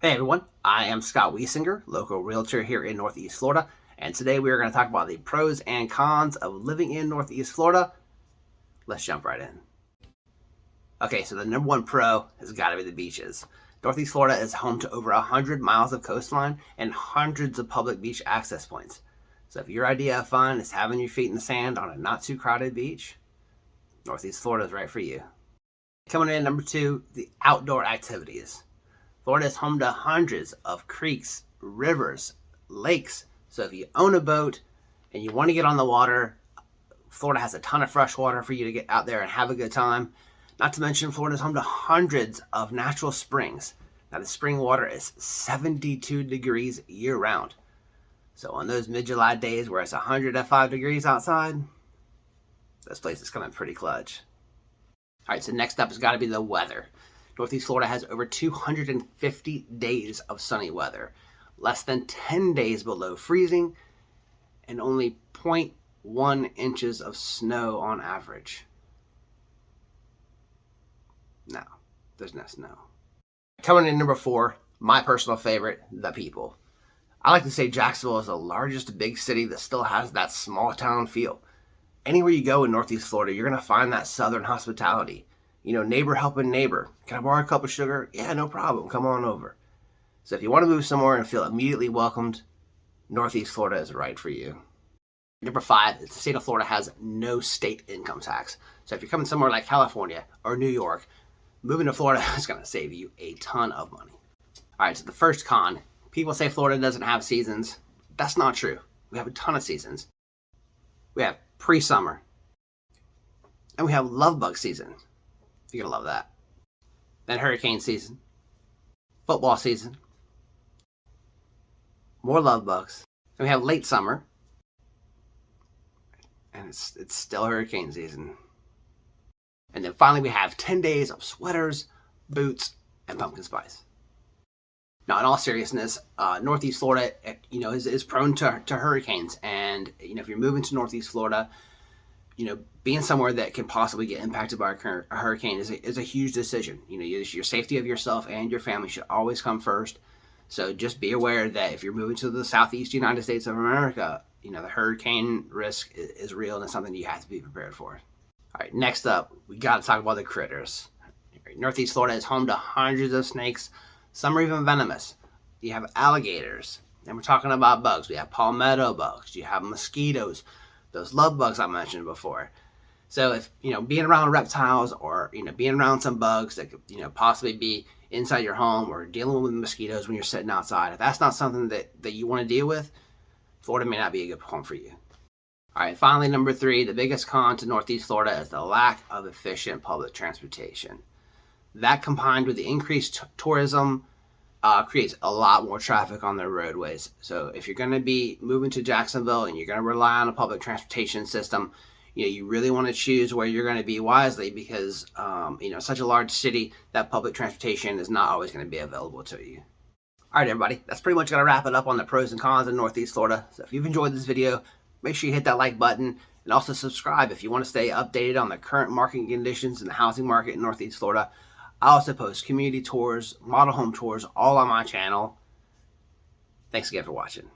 Hey everyone, I am Scott Wiesinger, local realtor here in Northeast Florida, and today we are going to talk about the pros and cons of living in Northeast Florida. Let's jump right in. Okay, so the number one pro has got to be the beaches. Northeast Florida is home to over 100 miles of coastline and hundreds of public beach access points. So if your idea of fun is having your feet in the sand on a not too crowded beach, Northeast Florida is right for you. Coming in at number two, the outdoor activities. Florida is home to hundreds of creeks, rivers, lakes. So if you own a boat and you want to get on the water, Florida has a ton of fresh water for you to get out there and have a good time. Not to mention, Florida is home to hundreds of natural springs. Now, the spring water is 72 degrees year-round. So on those mid-July days where it's 105 degrees outside, this place is coming pretty clutch. All right, so next up has got to be the weather. Northeast Florida has over 250 days of sunny weather, less than 10 days below freezing, and only 0.1 inches of snow on average. No, there's no snow. Coming in number four, my personal favorite, the people. I like to say Jacksonville is the largest big city that still has that small town feel. Anywhere you go in Northeast Florida, you're going to find that southern hospitality. You know, neighbor helping neighbor. Can I borrow a cup of sugar? Yeah, no problem. Come on over. So if you want to move somewhere and feel immediately welcomed, Northeast Florida is right for you. Number five, the state of Florida has no state income tax. So if you're coming somewhere like California or New York, moving to Florida is going to save you a ton of money. All right, so the first con, people say Florida doesn't have seasons. That's not true. We have a ton of seasons. We have pre-summer, and we have love bug season. You're going to love that. Then hurricane season, football season, more love bugs. Then we have late summer, and it's still hurricane season. And then finally we have 10 days of sweaters, boots, and pumpkin spice. Now, in all seriousness, Northeast Florida, is prone to hurricanes. And, if you're moving to Northeast Florida, being somewhere that can possibly get impacted by a hurricane is a huge decision. Your safety of yourself and your family should always come first. So just be aware that if you're moving to the southeast United States of America, the hurricane risk is real and it's something you have to be prepared for. All right, next up, we got to talk about the critters. Northeast Florida is home to hundreds of snakes. Some are even venomous. You have alligators, and we're talking about bugs. We have palmetto bugs. You have mosquitoes. Those love bugs I mentioned before. So if, being around reptiles or, being around some bugs that could, possibly be inside your home or dealing with mosquitoes when you're sitting outside, if that's not something that you want to deal with, Florida may not be a good home for you. All right, finally, number three, the biggest con to Northeast Florida is the lack of efficient public transportation. That combined with the increased tourism creates a lot more traffic on their roadways. So if you're going to be moving to Jacksonville and you're going to rely on a public transportation system, you really want to choose where you're going to be wisely because, such a large city, that public transportation is not always going to be available to you. All right, everybody, that's pretty much going to wrap it up on the pros and cons of Northeast Florida. So if you've enjoyed this video, make sure you hit that like button and also subscribe if you want to stay updated on the current market conditions in the housing market in Northeast Florida. I also post community tours, model home tours, all on my channel. Thanks again for watching.